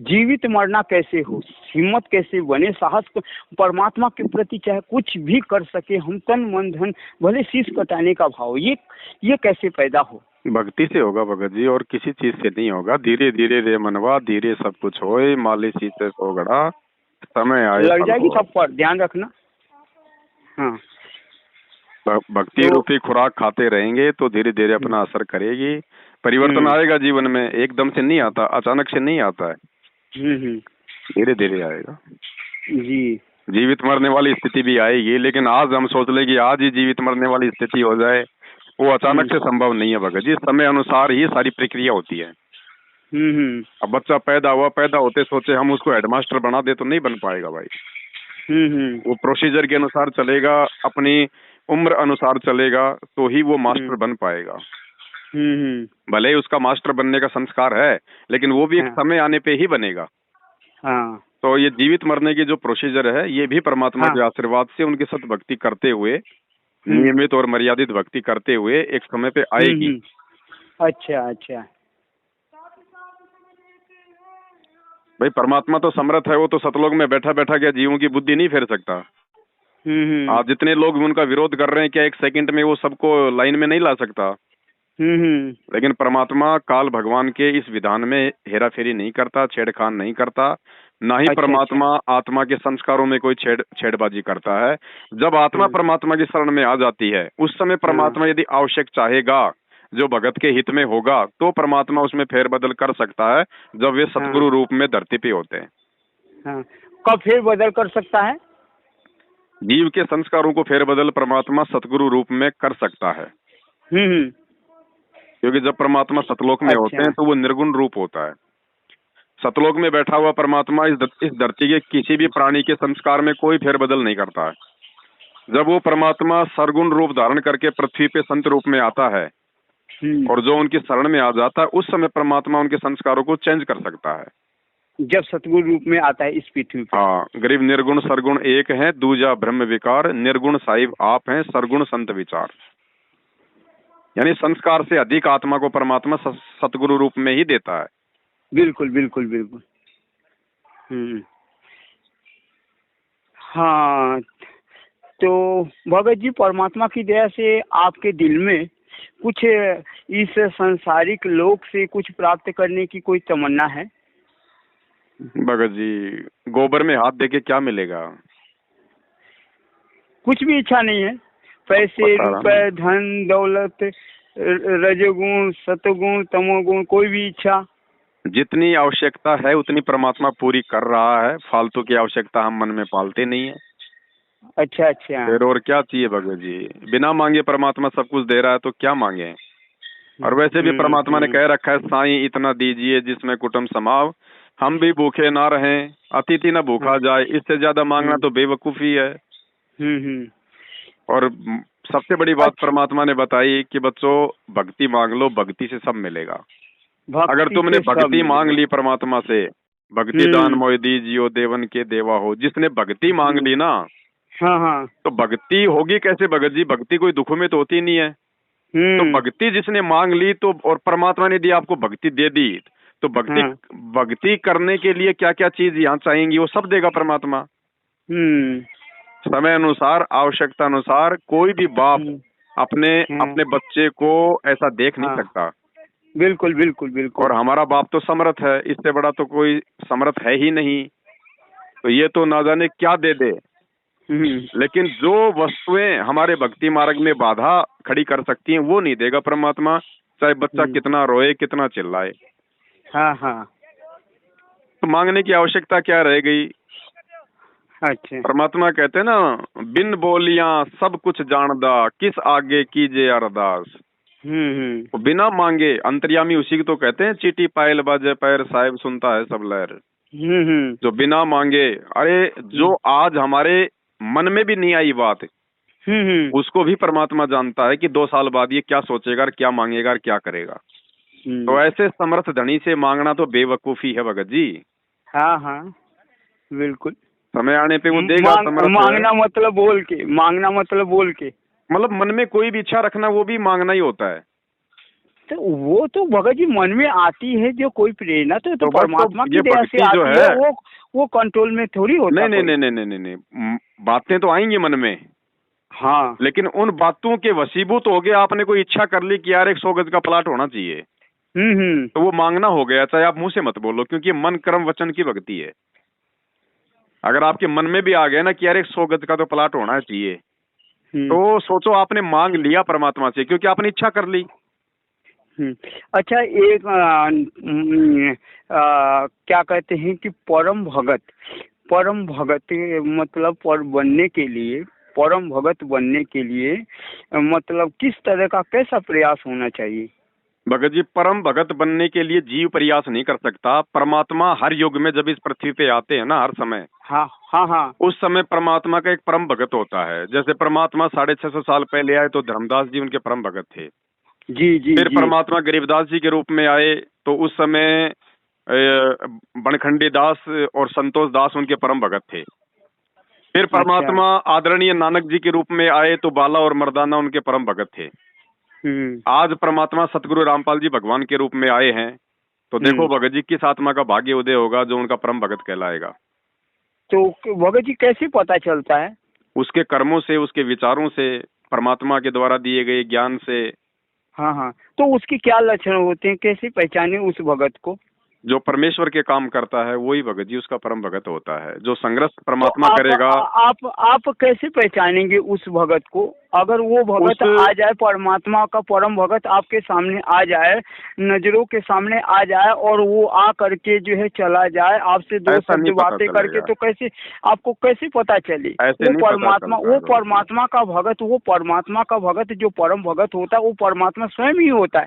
जीवित मरना कैसे हो, हिम्मत कैसे बने, साहस परमात्मा के प्रति चाहे कुछ भी कर सके हम, तन मन धन भले शीश कटाने का भाव, ये कैसे पैदा हो? भक्ति से होगा भगत जी, और किसी चीज से नहीं होगा। धीरे धीरे रे मनवा, धीरे सब कुछ होए, माली सीते सो गड़ा, समय आए लग जाएगी सब पर, ध्यान रखना। हाँ, भक्ति रूपी खुराक खाते रहेंगे तो धीरे धीरे अपना असर करेगी। परिवर्तन आएगा जीवन में, एकदम से नहीं आता, अचानक से नहीं आता है, धीरे धीरे आएगा जी। जीवित मरने वाली स्थिति भी आएगी, लेकिन आज हम सोच ले कि आज ही जीवित मरने वाली स्थिति हो जाए, वो अचानक से संभव नहीं है भगत जी। समय अनुसार ही सारी प्रक्रिया होती है। अब बच्चा पैदा हुआ, पैदा होते सोचे हम उसको हेडमास्टर बना दे तो नहीं बन पाएगा भाई। वो प्रोसीजर के अनुसार चलेगा, अपनी उम्र अनुसार चलेगा तो ही वो मास्टर बन पाएगा। भले ही उसका मास्टर बनने का संस्कार है, लेकिन वो भी एक समय आने पे ही बनेगा। तो ये जीवित मरने की जो प्रोसीजर है, ये भी परमात्मा के आशीर्वाद से उनकी सत भक्ति करते हुए, नियमित और मर्यादित भक्ति करते हुए एक समय पे आएगी। अच्छा अच्छा। भाई परमात्मा तो समर्थ है, वो तो सतलोक में बैठा बैठा क्या जीवों की बुद्धि नहीं फेर सकता। आज जितने लोग उनका विरोध कर रहे हैं, क्या एक सेकंड में वो सबको लाइन में नहीं ला सकता? लेकिन परमात्मा काल भगवान के इस विधान में हेरा फेरी नहीं करता, छेड़खान नहीं करता, ना ही परमात्मा आत्मा के संस्कारों में कोई छेड़बाजी करता है। जब आत्मा परमात्मा की शरण में आ जाती है, उस समय परमात्मा यदि आवश्यक चाहेगा, जो भगत के हित में होगा, तो परमात्मा उसमें फेरबदल कर सकता है, जब वे सतगुरु रूप में धरती पे होते हैं। कब फेरबदल कर सकता है? जीव के संस्कारों को फेरबदल परमात्मा सतगुरु रूप में कर सकता है। क्योंकि जब परमात्मा सतलोक में होते हैं तो वो निर्गुण रूप होता है। सतलोक में बैठा हुआ परमात्मा इस धरती के किसी भी प्राणी के संस्कार में कोई फेरबदल नहीं करता है। जब वो परमात्मा सरगुण रूप धारण करके पृथ्वी पे संत रूप में आता है और जो उनकी शरण में आ जाता है, उस समय परमात्मा उनके संस्कारों को चेंज कर सकता है। जब सतगुरु रूप में आता है इस पृथ्वी पे। हाँ, गरीब निर्गुण सरगुण एक है, दूजा ब्रह्म विकार, निर्गुण साहिब आप हैं, सरगुण संत विचार। यानी संस्कार से अधिक आत्मा को परमात्मा सतगुरु रूप में ही देता है। बिल्कुल बिल्कुल बिल्कुल। हाँ, तो भगत जी परमात्मा की दया से आपके दिल में कुछ इस सांसारिक लोक से कुछ प्राप्त करने की कोई तमन्ना है? भगत जी, गोबर में हाथ देके क्या मिलेगा? कुछ भी इच्छा नहीं है? पैसे, रुपए, धन, दौलत, रजोगुण, सतगुण, तमोगुण, कोई भी इच्छा? जितनी आवश्यकता है उतनी परमात्मा पूरी कर रहा है। फालतू की आवश्यकता हम मन में पालते नहीं है। अच्छा अच्छा। फिर और क्या चाहिए भगत जी? बिना मांगे परमात्मा सब कुछ दे रहा है तो क्या मांगे? और वैसे भी परमात्मा ने कह रखा है, साईं इतना दीजिए जिसमें कुटुंब समाव, हम भी भूखे ना रहें, अतिथि ना भूखा जाए। इससे ज्यादा मांगना तो बेवकूफी है। और सबसे बड़ी बात परमात्मा ने बताई कि बच्चों भक्ति मांग लो, भक्ति से सब मिलेगा। अगर तुमने भक्ति मांग ली परमात्मा से, भक्ति दान मोहि दीजियो देवन के देवा हो, जिसने भक्ति मांग ली ना, हाँ, तो भक्ति होगी कैसे भगत जी? भक्ति कोई दुखों में तो होती नहीं है। तो भक्ति जिसने मांग ली, तो और परमात्मा ने यदि आपको भक्ति दे दी, तो भक्ति करने के लिए क्या क्या चीज यहाँ चाहेंगी वो सब देगा परमात्मा। समय अनुसार, आवश्यकता अनुसार कोई भी बाप अपने अपने बच्चे को ऐसा देख नहीं सकता। बिल्कुल बिल्कुल बिल्कुल। और हमारा बाप तो समर्थ है, इससे बड़ा तो कोई समर्थ है ही नहीं, तो ये तो ना जाने क्या दे दे। लेकिन जो वस्तुएं हमारे भक्ति मार्ग में बाधा खड़ी कर सकती हैं वो नहीं देगा परमात्मा, चाहे बच्चा कितना रोए, कितना चिल्लाए। हाँ हाँ। तो मांगने की आवश्यकता क्या रह गई? अच्छा। परमात्मा कहते हैं ना, बिन बोलियां सब कुछ जानदा, किस आगे कीजे अरदास। तो बिना मांगे, अंतर्यामी उसी की तो कहते हैं, चीटी पायल बाजे पैर, साहिब सुनता है सब लहर। जो बिना मांगे, अरे जो आज हमारे मन में भी नहीं आई बात, उसको भी परमात्मा जानता है कि 2 साल बाद ये क्या सोचेगा और क्या मांगेगा और क्या करेगा। तो ऐसे समर्थ धनी से मांगना तो बेवकूफी है भगत जी। हाँ हाँ बिल्कुल। समय आने पे वो देगा। मांगना मतलब बोल के, मांगना मतलब बोल के, मतलब मन में कोई भी इच्छा रखना वो भी मांगना ही होता है। तो वो तो भगत जी मन में आती है जो कोई प्रेरणा, तो परमात्मा की दया से जो आती है, वो कंट्रोल में थोड़ी होता है। नहीं, बातें तो आएंगी मन में। हाँ। लेकिन उन बातों के वशीभूत हो गया, आपने कोई इच्छा कर ली कि यार 100 गज का प्लाट होना चाहिए, तो वो मांगना हो गया, चाहे आप मुंह से मत बोलो, क्योंकि मन कर्म वचन की भक्ति है। अगर आपके मन में भी आ गया ना कि यार 100 गज का तो प्लाट होना चाहिए, तो सोचो आपने मांग लिया परमात्मा से, क्योंकि आपने इच्छा कर ली। अच्छा, एक क्या कहते हैं कि परम भगत मतलब परम भगत बनने के लिए मतलब किस तरह का कैसा प्रयास होना चाहिए? भगत जी, परम भगत बनने के लिए जीव प्रयास नहीं कर सकता। परमात्मा हर युग में जब इस पृथ्वी पे आते हैं ना, हर समय, हाँ हाँ हाँ, उस समय परमात्मा का एक परम भगत होता है। जैसे परमात्मा 650 साल पहले आए तो धर्मदास जी उनके परम भगत थे। जी। फिर परमात्मा गरीबदास जी के रूप में आए तो उस समय बनखंडी दास और संतोष दास उनके परम भगत थे। फिर परमात्मा आदरणीय नानक जी के रूप में आए तो बाला और मर्दाना उनके परम भगत थे। आज परमात्मा सतगुरु रामपाल जी भगवान के रूप में आए हैं, तो देखो भगत जी किस आत्मा का भाग्य उदय होगा जो उनका परम भगत कहलाएगा। तो भगत जी कैसे पता चलता है? उसके कर्मों से, उसके विचारों से, परमात्मा के द्वारा दिए गए ज्ञान से। हाँ हाँ, तो उसके क्या लक्षण होते हैं, कैसे पहचाने उस भगत को? जो परमेश्वर के काम करता है वही भगत जी उसका परम भगत होता है। जो संघर्ष परमात्मा तो करेगा। आप कैसे पहचानेंगे उस भगत को? अगर वो भगत आ जाए, परमात्मा का परम भगत आपके सामने आ जाए, नजरों के सामने आ जाए और वो आ करके जो है चला जाए, आपसे 2 शब्द बातें करके, तो कैसे आपको कैसे पता चले वो परमात्मा का भगत, वो परमात्मा का भगत जो परम भगत होता है वो परमात्मा स्वयं ही होता है?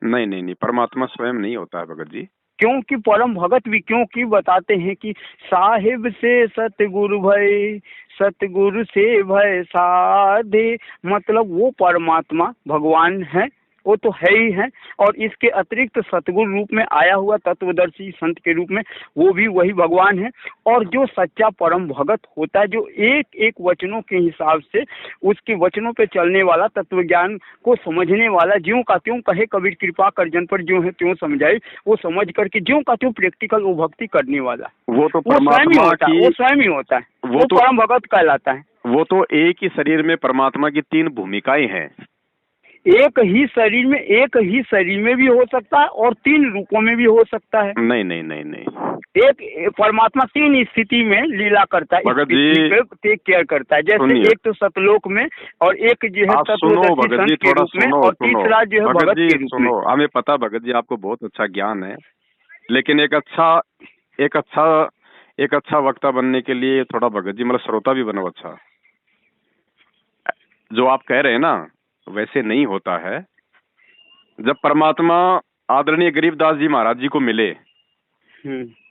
नहीं, परमात्मा स्वयं नहीं होता है भगत जी। क्योंकि परम भगत भी, क्योंकि बताते हैं कि साहिब से सतगुरु भय, सतगुरु से भय साधे, मतलब वो परमात्मा भगवान है, वो तो है ही है, और इसके अतिरिक्त सतगुरु रूप में आया हुआ तत्वदर्शी संत के रूप में वो भी वही भगवान है। और जो सच्चा परम भगत होता है, जो एक एक वचनों के हिसाब से उसके वचनों पे चलने वाला, तत्व ज्ञान को समझने वाला, ज्यों का त्यों कहे कबीर कृपा कर जन पर ज्यों है त्यों समझाए, वो समझ करके ज्यों का त्यों प्रैक्टिकल वो भक्ति करने वाला, वो तो स्वयं ही होता है, वो स्वयं ही होता है, वो तो परम भगत कहलाता है। वो तो एक ही शरीर में परमात्मा की 3 भूमिकाएं हैं। एक ही शरीर में भी हो सकता है और 3 रूपों में भी हो सकता है। नहीं। एक परमात्मा 3 स्थिति में लीला करता है, टेक केयर करता है। जैसे एक तो सतलोक में, और एक जो है तत्वदर्शी संत के रूप में, और तीसरा जो है भगत के रूप में। हमें पता भगत जी आपको बहुत अच्छा ज्ञान है, लेकिन एक अच्छा वक्ता बनने के लिए थोड़ा भगत जी मतलब श्रोता भी बनो अच्छा। जो आप कह रहे हैं ना वैसे नहीं होता है। जब परमात्मा आदरणीय गरीबदास जी महाराज जी को मिले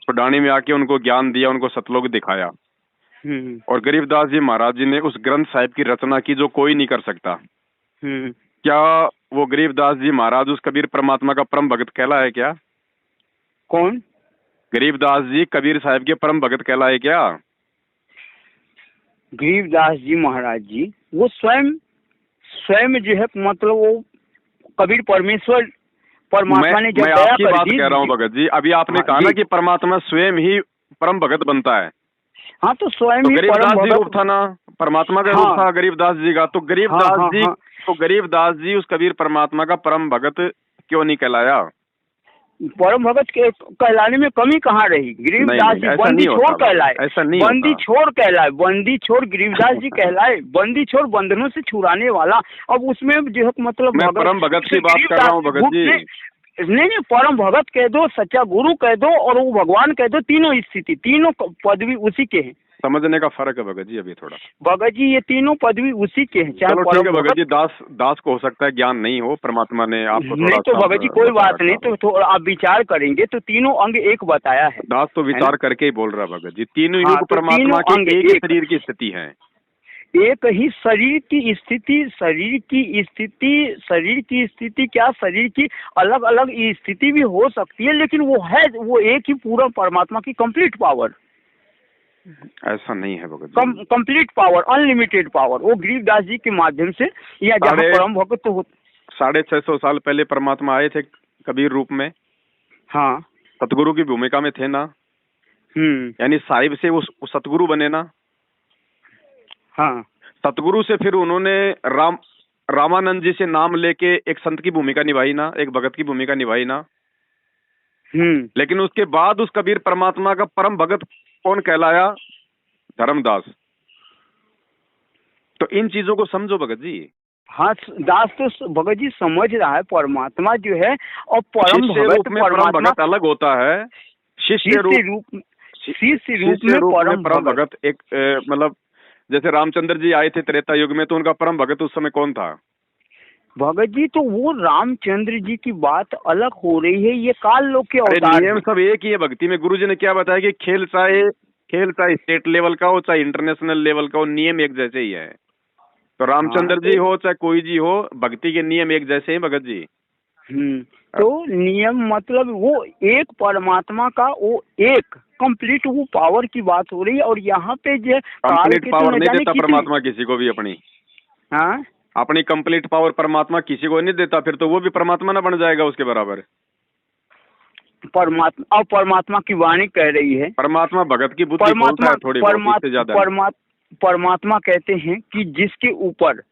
तो डाणी में आके उनको ज्ञान दिया, उनको सतलोक दिखाया, और गरीबदास जी महाराज जी ने उस ग्रंथ साहिब की रचना की जो कोई नहीं कर सकता। क्या वो गरीबदास जी महाराज उस कबीर परमात्मा का परम भगत कहलाए क्या? कौन? गरीबदास जी कबीर साहिब के परम भगत कहलाए क्या? गरीबदास जी महाराज जी वो स्वयं जो है, मतलब वो कबीर परमात्मा ने जब मैं आपकी बात कह रहा हूँ भगत जी। अभी आपने कहा ना कि परमात्मा स्वयं ही परम भगत बनता है। हाँ तो स्वयं तो ही गरीबदास परम जी भगत। रूप था ना, परमात्मा का हाँ, रूप था गरीबदास जी का। तो गरीबदास हाँ, जी हाँ। तो गरीबदास जी उस कबीर परमात्मा का परम भगत क्यों नहीं कहलाया? परम भगत के कहलाने में कमी कहाँ रही? नहीं गरीबदास जी ऐसा बंदी नहीं छोड़ होता, कहलाए, ऐसा नहीं बंदी होता। छोड़ कहलाए, बंदी छोड़ गरीबदास जी कहलाए, बंदी छोड़ बंधनों से छुड़ाने वाला। अब उसमें जो है मतलब मैं परम भगत की बात कर रहा हूँ भगत जी। नहीं, परम भगत कह दो, सच्चा गुरु कह दो और वो भगवान कह दो, तीनों स्थिति, तीनों पदवी उसी के हैं। समझने का फर्क है भगत जी अभी थोड़ा। भगत जी ये तीनों पदवी उसी के हैं, चाहे चलो ठीक परम है भगत जी, दास को हो सकता है ज्ञान नहीं हो, परमात्मा ने आपको थोड़ा नहीं तो भगत जी कोई बात नहीं, तो थोड़ा आप विचार करेंगे तो तीनों अंग एक बताया है। दास तो विचार करके ही बोल रहा भगत जी। तीनों हाँ, युग तो परमात्मा तीनों अंग के एक ही एक। शरीर की स्थिति है। एक ही शरीर की स्थिति, शरीर की स्थिति क्या, शरीर की अलग अलग स्थिति भी हो सकती है, लेकिन वो है, वो एक ही पूरा परमात्मा की कंप्लीट पावर। ऐसा नहीं है Bhagat ji. Complete power, unlimited power, वो गरीबदास जी के माध्यम से, या जहाँ परम भगत तो 650 साल पहले परमात्मा आए थे कबीर रूप में। हाँ, सतगुरु की भूमिका में थे ना। यानी साहिब से वो सतगुरु बने ना। हाँ, सतगुरु से फिर उन्होंने रामानंद जी से नाम लेके एक संत की भूमिका निभाई ना, एक भगत की भूमिका निभाई ना। लेकिन उसके बाद उस कबीर परमात्मा का परम भगत कौन कहलाया? धर्मदास। तो इन चीजों को समझो भगत जी। हाँ, दास तो भगत जी समझ रहा है, परमात्मा जो है और परम भगत में परम भगत अलग होता है। शिष्य रूप में परम भगत एक मतलब जैसे रामचंद्र जी आए थे त्रेता युग में, तो उनका परम भगत उस समय कौन था? भगत जी तो वो रामचंद्र जी की बात अलग हो रही है, ये काल लोक के अवतार। नियम सब एक ही है भक्ति में। गुरु जी ने क्या बताया कि खेल चाहे स्टेट लेवल का हो चाहे इंटरनेशनल लेवल का हो, नियम एक जैसे ही है। तो रामचंद्र जी हो चाहे कोई जी हो, भक्ति के नियम एक जैसे ही भगत जी। तो नियम मतलब वो एक परमात्मा का वो एक कंप्लीट वो पावर की बात हो रही है। और यहाँ पे जो कंप्लीट पावर नहीं देता परमात्मा किसी को भी अपनी। हाँ, अपनी कंप्लीट पावर परमात्मा किसी को नहीं देता, फिर तो वो भी परमात्मा ना बन जाएगा उसके बराबर। परमात्मा और परमात्मा की वाणी कह रही है, परमात्मा भगत की बुद्धि बोलता है थोड़ी बहुत, इससे ज्यादा। परमात्मा कहते हैं कि जिसके ऊपर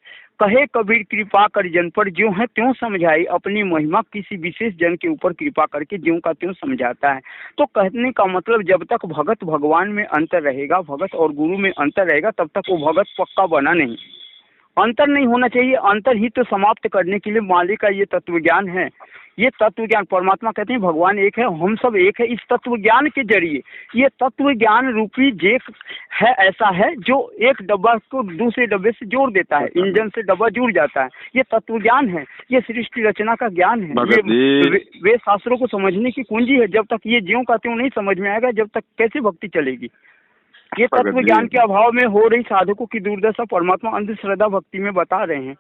कहे कबीर कृपा कर जन पर, ज्यों है त्यों समझाई, अपनी महिमा किसी विशेष जन के ऊपर कृपा करके ज्यों का त्यों समझाता है। तो कहने का मतलब जब तक भगत भगवान में अंतर रहेगा, भगत और गुरु में अंतर रहेगा, तब तक वो भगत पक्का बना नहीं। अंतर नहीं होना चाहिए। अंतर ही तो समाप्त करने के लिए मालिक का ये तत्व ज्ञान है। ये तत्व ज्ञान, परमात्मा कहते हैं भगवान एक है, हम सब एक है। इस तत्व ज्ञान के जरिए ये तत्व ज्ञान रूपी जेक है, ऐसा है जो एक डब्बा को दूसरे डब्बे से जोड़ देता है, इंजन से डब्बा जुड़ जाता है। ये तत्व ज्ञान है, ये सृष्टि रचना का ज्ञान है। ये वे शास्त्रों को समझने की कुंजी है। जब तक ये ज्यों का त्यों नहीं समझ में आएगा, जब तक कैसे भक्ति चलेगी? ये तत्व ज्ञान के अभाव में हो रही साधकों की दुर्दशा परमात्मा अंधश्रद्धा भक्ति में बता रहे हैं,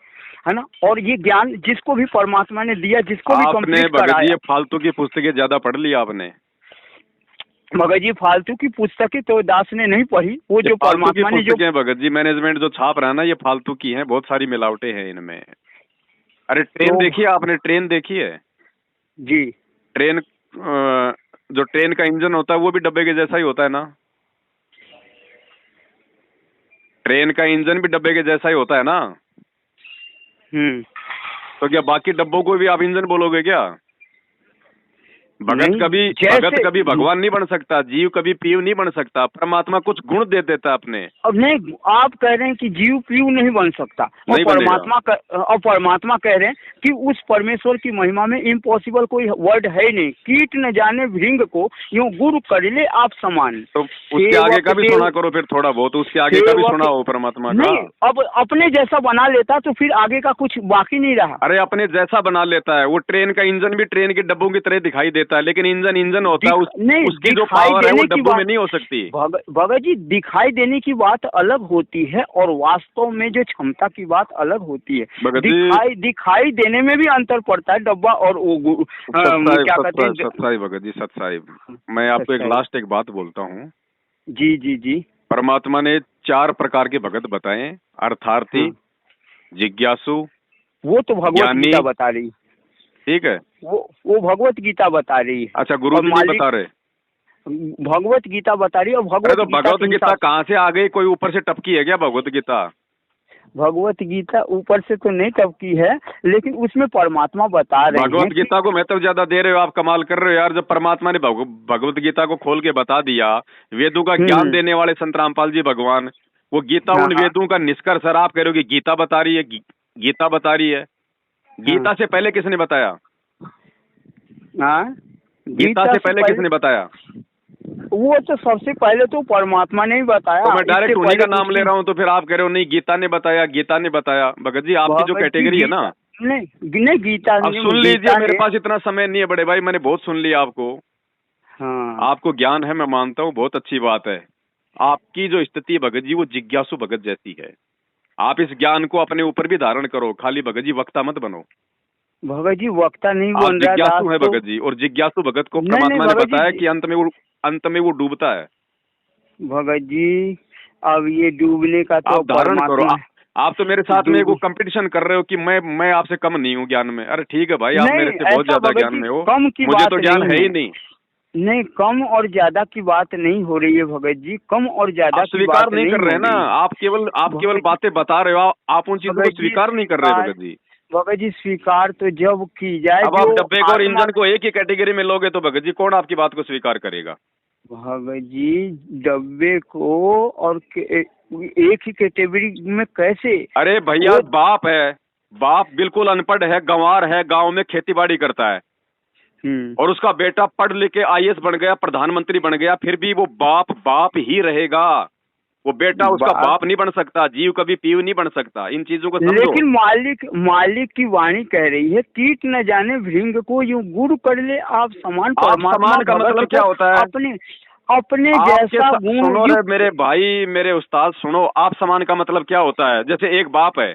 है ना। और ये ज्ञान जिसको भी परमात्मा ने दिया, जिसको भी कंप्लीट कराया। ये फालतू की पुस्तकें ज्यादा पढ़ ली आपने भगत जी। फालतू की पुस्तकें तो दास ने नहीं पढ़ी, वो जो परमात्मा ने जो भगत जी मैनेजमेंट जो छाप रहा है ना, ये फालतू की है, बहुत सारी मिलावटें हैं इनमें। अरे ट्रेन देखी आपने? ट्रेन देखी है जी? ट्रेन जो ट्रेन का इंजन होता है वो भी डब्बे के जैसा ही होता है ना। ट्रेन का इंजन भी डब्बे के जैसा ही होता है ना। तो क्या बाकी डब्बों को भी आप इंजन बोलोगे क्या? भगत कभी भगवान नहीं बन सकता, जीव कभी पीव नहीं बन सकता। परमात्मा कुछ गुण दे देता अपने। अब नहीं, आप कह रहे हैं कि जीव पीव नहीं बन सकता, और परमात्मा कह रहे हैं कि उस परमेश्वर की महिमा में इम्पॉसिबल कोई वर्ड है नहीं। कीट न जाने भृंग को यूं गुरु कर ले आप समान। तो उसके आगे का भी सुना करो फिर थोड़ा बहुत, उसके आगे का भी सुना हो परमात्मा का। नहीं, अब अपने जैसा बना लेता तो फिर आगे का कुछ बाकी नहीं रहा। अरे अपने जैसा बना लेता है। वो ट्रेन का इंजन भी ट्रेन के डब्बों की तरह दिखाई देता है, लेकिन इंजन होता है। उसकी जो पावर है वो डब्बों में नहीं हो सकती। भगत जी, दिखाई देने की बात अलग होती है और वास्तव में जो क्षमता की बात अलग होती है। दिखाई देने में भी अंतर पड़ता है डब्बा और वो क्या कहते हैं। सत्साई भगत जी, सत्साई। मैं आपको एक लास्ट एक बात बोलता हूँ। जी जी जी। परमात्मा ने 4 प्रकार के भगत बताए, अर्थार्थी, जिज्ञासु, वो तो भगवत गीता बता रही। ठीक है, वो भगवत गीता बता रही है। अच्छा, गुरु जी नहीं बता रहे? भगवत गीता बता रही है। और अरे तो भगवत के गीता हिसाब कहाँ से आ गई? कोई ऊपर से टपकी है क्या भगवत गीता? भगवत गीता ऊपर से तो नहीं टपकी है, लेकिन उसमें परमात्मा बता रहे हैं भगवत गीता को महत्व ज्यादा दे रहे हो आप, कमाल कर रहे हो यार। जब परमात्मा ने भगवत गीता को खोल के बता दिया, वेदों का ज्ञान देने वाले संत रामपाल जी भगवान, वो गीता हाँ, उन वेदों का निष्कर्ष है। आप कह रहे हो कि गीता बता रही है, गीता बता रही है। गीता से पहले किसने बताया? हाँ, गीता से पहले किसने बताया? वो तो सबसे पहले तो परमात्मा ने ही बताया। तो मैं डायरेक्ट उन्हीं का नाम ले रहा हूँ, तो फिर आप कह रहे हो नहीं गीता ने बताया, गीता ने बताया। भगत जी आपकी जो कैटेगरी है ना, नहीं गीता अब सुन लीजिए, मेरे पास इतना समय नहीं है बड़े भाई, मैंने बहुत सुन लिया आपको। हाँ, आपको ज्ञान है, मैं मानता हूँ, बहुत अच्छी बात है। आपकी जो स्थिति भगत जी वो जिज्ञासु भगत जैसी है। आप इस ज्ञान को अपने ऊपर भी धारण करो, खाली भगत जी वक्ता मत बनो। भगत जी वक्ता नहीं आप बन रहा, जिज्ञासु है भगत जी, और जिज्ञासु भगत को परमात्मा ने बताया कि अंत में वो डूबता है। भगत जी अब ये डूबने का तो आप धारण करो। आप तो मेरे साथ में वो कंपटीशन कर रहे हो कि मैं आपसे कम नहीं हूँ ज्ञान में। अरे ठीक है भाई, आप मेरे से बहुत ज्यादा ज्ञान में हो, मुझे तो ज्ञान है ही नहीं। नहीं, कम और ज्यादा की बात नहीं हो रही है भगत जी, कम और ज्यादा स्वीकार नहीं कर रहे ना आप, केवल बातें बता रहे हो, आप उन चीजों को स्वीकार नहीं कर रहे भगत जी। भगत जी स्वीकार तो जब की जाए। अब आप डब्बे को और इंजन को एक ही कैटेगरी में लोगे तो भगत जी कौन आपकी बात को स्वीकार करेगा? भगत जी डब्बे को और एक ही कैटेगरी में कैसे? अरे भैया बाप है, बाप बिल्कुल अनपढ़ है, गंवार है, गांव में खेती बाड़ी करता है, और उसका बेटा पढ़ लिख के IAS बन गया, प्रधानमंत्री बन गया, फिर भी वो बाप ही रहेगा। वो बेटा उसका बाप नहीं बन सकता, जीव कभी पीव नहीं बन सकता। इन चीजों को समझो। लेकिन मालिक की वाणी कह रही है, कीट न जाने भृंग को यूं गुरु कर ले आप समान। परमात्मा का मतलब क्या होता है? अपने जैसा गुण। सुनो रे मेरे भाई, मेरे उस्ताद सुनो, आप समान का मतलब क्या होता है? जैसे एक बाप है,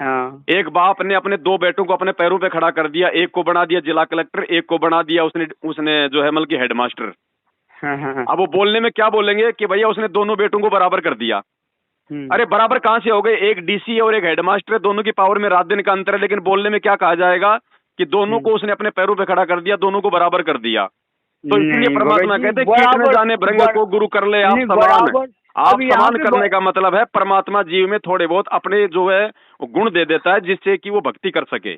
हाँ, एक बाप ने अपने दो बेटों को अपने पैरों पे खड़ा कर दिया, एक को बना दिया जिला कलेक्टर, एक को बना दिया उसने जो है मतलब हेडमास्टर। हाँ। अब वो बोलने में क्या बोलेंगे कि भैया उसने दोनों बेटों को बराबर कर दिया। अरे बराबर कहाँ से हो गए? एक DC और एक हेडमास्टर है, दोनों की पावर में रात दिन का अंतर है, लेकिन बोलने में क्या कहा जाएगा कि दोनों को उसने अपने पैरों पे खड़ा कर दिया, दोनों को बराबर कर दिया। तो इसलिए परमात्मा कहते कीट जाने भृंग को गुरु कर ले आप समान। आप समान करने का मतलब है परमात्मा जीव में थोड़े बहुत अपने जो है गुण दे देता है, जिससे कि वो भक्ति कर सके।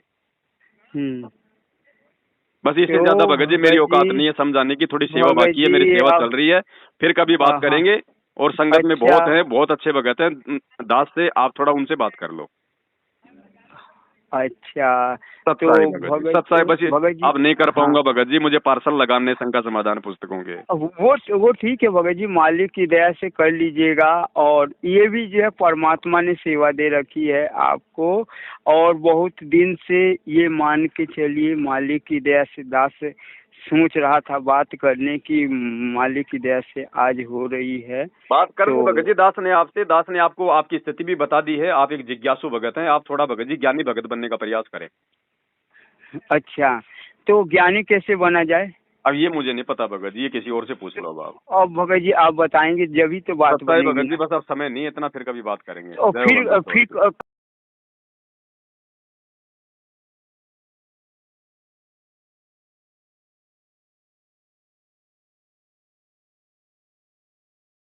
बस इससे ज्यादा भगत जी मेरी औकात नहीं है समझाने की, थोड़ी सेवा बाकी है, मेरी सेवा चल रही है, फिर कभी बात करेंगे। और संगत में बहुत है, बहुत अच्छे भगत हैं दास से, आप थोड़ा उनसे बात कर लो। अच्छा सत्साई बस अब नहीं कर पाऊंगा भगत जी, मुझे पार्सल लगाने शंका समाधान पुस्तकों के। वो ठीक है भगत जी, मालिक की दया से कर लीजिएगा। और ये भी जो है परमात्मा ने सेवा दे रखी है आपको, और बहुत दिन से ये मान के चलिए मालिक की दया से दास सोच रहा था बात करने की, मालिक की दया से आज हो रही है बात कर तो भगत जी दास ने आपसे। दास ने आपको आपकी स्थिति भी बता दी है, आप एक जिज्ञासु भगत हैं, आप थोड़ा भगत जी ज्ञानी भगत बनने का प्रयास करें। अच्छा, तो ज्ञानी कैसे बना जाए? अब ये मुझे नहीं पता भगत जी, ये किसी और से पूछ लो आप। अब भगत जी आप बताएंगे जब ही तो बात बनेगी। भगत जी बस अब समय नहीं इतना, फिर कभी बात करेंगे। फिर